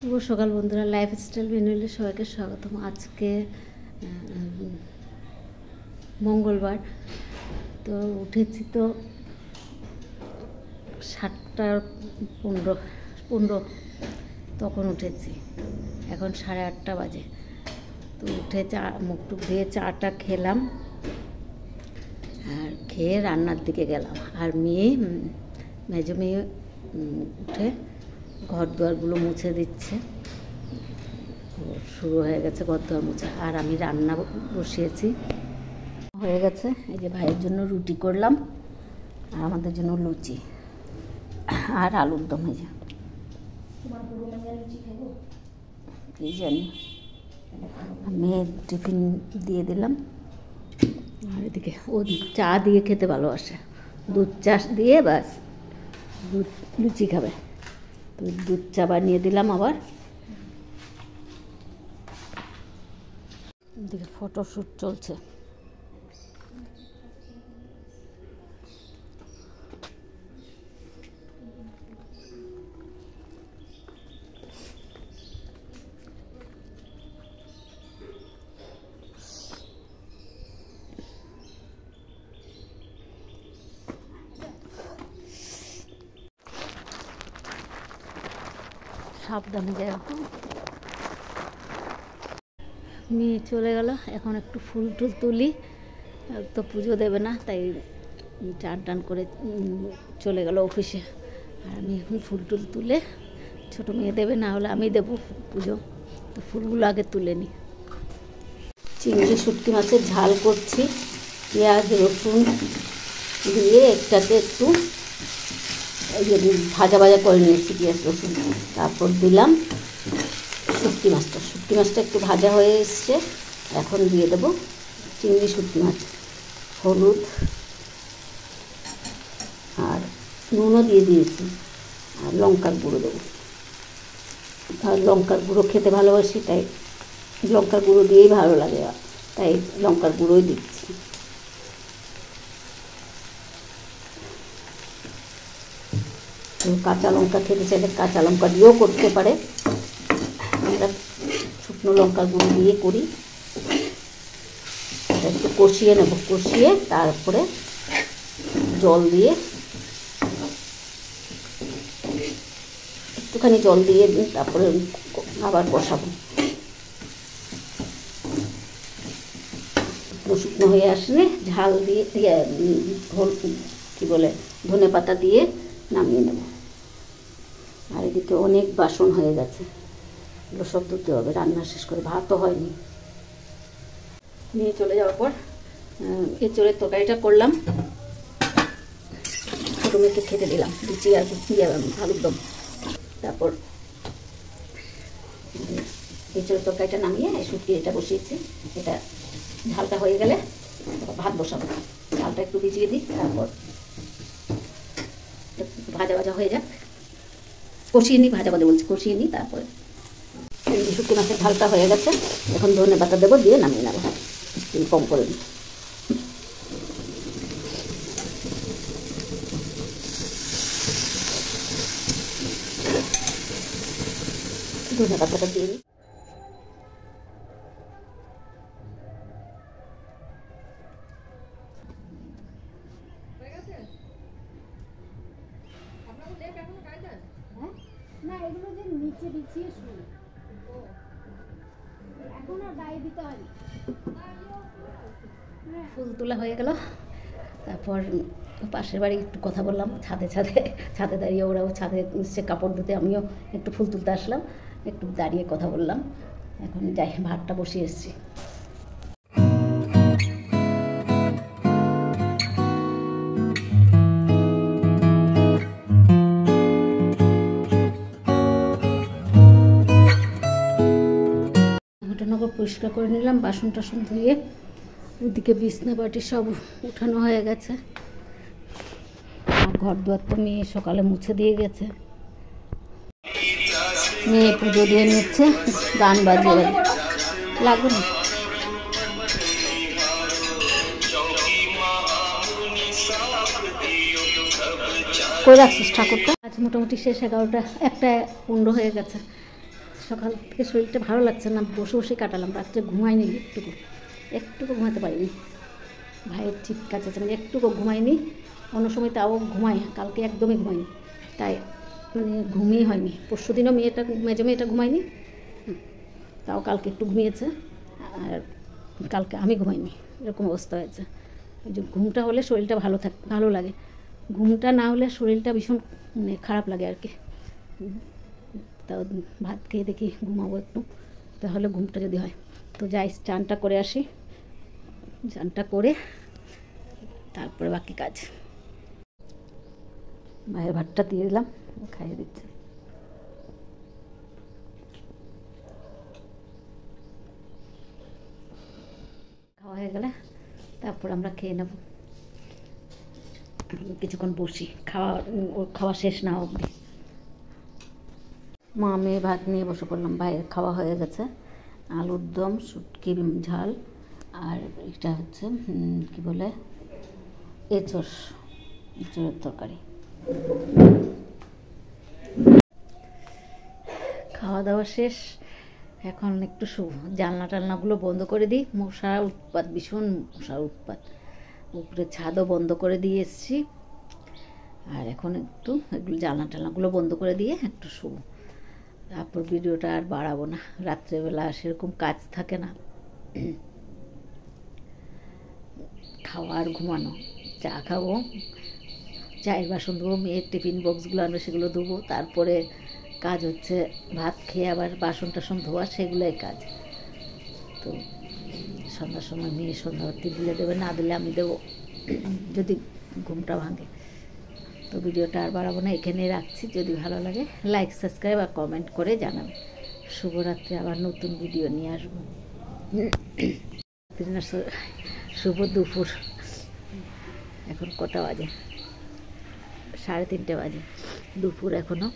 শুভ সকাল বন্ধুরা, লাইফস্টাইল ম্যানুয়ালে সবাইকে স্বাগতম। আজকে মঙ্গলবার, তো উঠেছি তো 7:15 তখন উঠেছি। এখন 8:30 বাজে। তো উঠে মুখ টুক ধুয়ে চাটা খেলাম, আর খেয়ে রান্নার দিকে গেলাম। আর মেজো মেয়ে উঠে ঘর দুয়ারগুলো মুছে দিচ্ছে, শুরু হয়ে গেছে ঘর দুয়ার মুছা। আর আমি রান্না বসিয়েছি, হয়ে গেছে। এই যে ভাইয়ের জন্য রুটি করলাম, আর আমাদের জন্য লুচি আর আলুর দম। এই জানি মেয়ের টিফিন দিয়ে দিলাম। আর এদিকে ও চা দিয়ে খেতে ভালোবাসে, দুধ চা দিয়ে, বাস লুচি খাবে। তো দুধ চা বানিয়ে দিলাম। আবার এদিকে ফটোশ্যুট চলছে। সাবধানে যায়। মেয়ে চলে গেল, এখন একটু ফুল টুল তুলি। তো পুজো দেবে না, তাই চান টান করে চলে গেল অফিসে। আর আমি এখন ফুল টুল তুলে, ছোটো মেয়ে দেবে, না হলে আমি দেবো পুজো। তো ফুলগুলো আগে তুলে নিই। চিংড়ি শুটকি মাছের ঝাল করছি, পেঁয়াজ রসুন দিয়ে একটাতে একটু ভাজা ভাজা করে নিয়েছি পেঁয়াজ রসুন। তারপর দিলাম শুটকি মাছটা একটু ভাজা হয়ে এসছে। এখন দিয়ে দেবো চিংড়ি শুটকি মাছ, হলুদ আর নুনও দিয়ে দিয়েছি, আর লঙ্কার গুঁড়ো দেবো। আর লঙ্কার গুঁড়ো খেতে ভালোবাসি, তাই লঙ্কার গুঁড়ো দিয়েই ভালো লাগে, তাই লঙ্কার গুঁড়োই দিচ্ছি। কাঁচা লঙ্কা খেতে চাইলে কাঁচা লঙ্কা দিয়েও করতে পারে, আমরা শুকনো লঙ্কার গুঁড়ো দিয়ে করি। একটু কষিয়ে নেব, কষিয়ে তারপরে জল দিয়ে, একটুখানি জল দিয়ে তারপরে আবার কষাবো। শুকনো হয়ে আসলে ঝাল দিয়ে ধনে পাতা দিয়ে নামিয়ে নেব। আর এদিকে অনেক বাসন হয়ে গেছে, এগুলো সব ধুতে হবে। রান্না শেষ করে, ভাতও হয়নি। নিয়ে চলে যাওয়ার পর এঁচোড়ের তরকারিটা করলাম, ছোটো মেয়েকে খেতে দিলাম লুচি আর আলুর দম। তারপর এঁচোড়ের তরকারিটা নামিয়ে শুটকি এটা বসিয়েছি। এটা ঝালটা হয়ে গেলে ভাত বসাবো। ঝালটা একটু ভিজিয়ে দিই, তারপর ভাজা ভাজা হয়ে যাক, কষিয়ে নিই। কষিয়ে নিই। তারপরে শুটকি মাছের ঝালটা হয়ে গেছে, এখন ধনে পাতা দেবো, দিয়ে নামিয়ে নেবো। কম করে দিই। ধনে পাতাটা দিয়ে নিই। না, এগুলো যে নিচে বিছিয়ে শুরু, এখন আর গায়ে দিতে হয়। ফুল তোলা হয়ে গেল। তারপর পাশের বাড়ি একটু কথা বললাম, ছাদে দাঁড়িয়ে, ওরাও ছাদে সে কাপড় ধুতে, আমিও একটু ফুল তুলতে আসলাম, একটু দাঁড়িয়ে কথা বললাম। এখন যাই, ভাতটা বসিয়ে এসেছি। ঘটনাকে পরিষ্কার করে নিলাম, বাসন টাসন ধুয়ে। ওদিকে বিছনা বাটি সব উঠানো হয়ে গেছে। আর ঘর দুয়ার তো মেয়ে সকালে মুছে দিয়ে গেছে। মেয়ে পুজো দিয়ে নিচ্ছে, গান বাজিয়ে লাগবে না। করে রাখছিস ঠাকুরটা? আজ মোটামুটি শেষ, 11টা 1:15 হয়ে গেছে। সকাল থেকে শরীরটা ভালো লাগছে না, বসে বসে কাটালাম, রাত্রে ঘুমাইনি, একটুকু ঘুমাতে পারিনি। ভাইয়ের চিৎকার চেঁচামেচি, একটুকু ঘুমাইনি। অন্য সময় তাও ঘুমাই, কালকে একদমই ঘুমাইনি, তাই মানে ঘুমিয়ে হয়নি। পরশু দিনও মেজো মেয়েটা ঘুমায়নি, তাও কালকে একটু ঘুমিয়েছে, আর কালকে আমি ঘুমাইনি, এরকম অবস্থা হয়েছে। ওই যে ঘুমটা হলে শরীরটা ভালো লাগে, ঘুমটা না হলে শরীরটা ভীষণ মানে খারাপ লাগে আর কি। তাও ভাত খেয়ে দেখি ঘুমাবো একটু, তাহলে ঘুমটা যদি হয়। তো যাই, চানটা করে আসি, চানটা করে তারপরে বাকি কাজ। ভাইয়ের ভাতটা দিয়ে দিলাম, খাইয়ে দিচ্ছে। খাওয়া হয়ে গেলে তারপর আমরা খেয়ে নেব, কিছুক্ষণ বসি, খাওয়া শেষ না অবধি। মা মেয়ে ভাত নিয়ে বসে পড়লাম। ভাইয়ের খাওয়া হয়ে গেছে, আলুর দম, শুটকির ঝাল, আর এটা হচ্ছে কি বলে এঁচোড়ের তরকারি। খাওয়া দাওয়া শেষ, এখন একটু জানলাগুলো বন্ধ করে দিই। মশার উৎপাত, ভীষণ মশার উৎপাত। উপরে ছাদও বন্ধ করে দিয়ে এসেছি, আর এখন একটু এগুলো জানলাগুলো বন্ধ করে দিয়ে একটু শুবো। তারপর ভিডিওটা আর বাড়াবো না, রাত্রেবেলা সেরকম কাজ থাকে না, খাওয়া আর ঘুমানো। চা খাবো, চায়ের বাসন ধোবো, মেয়ের টিফিন বক্সগুলো আনবে সেগুলো ধোবো, তারপরে কাজ হচ্ছে ভাত খেয়ে আবার বাসন টাসন ধোয়া, সেগুলোই কাজ। তো সন্ধ্যার সময় মেয়ে সন্ধ্যাবাতি দিলে দেবে, না দিলে আমি দেবো যদি ঘুমটা ভাঙে। তো ভিডিওটা আর বাড়াবো না, এখানে রাখছি। যদি ভালো লাগে লাইক, সাবস্ক্রাইব আর কমেন্ট করে জানাবেন। শুভরাত্রি, আবার নতুন ভিডিও নিয়ে আসবো। শুভ দুপুর, এখন কটা বাজে? 3:30 বাজে, দুপুর এখনও।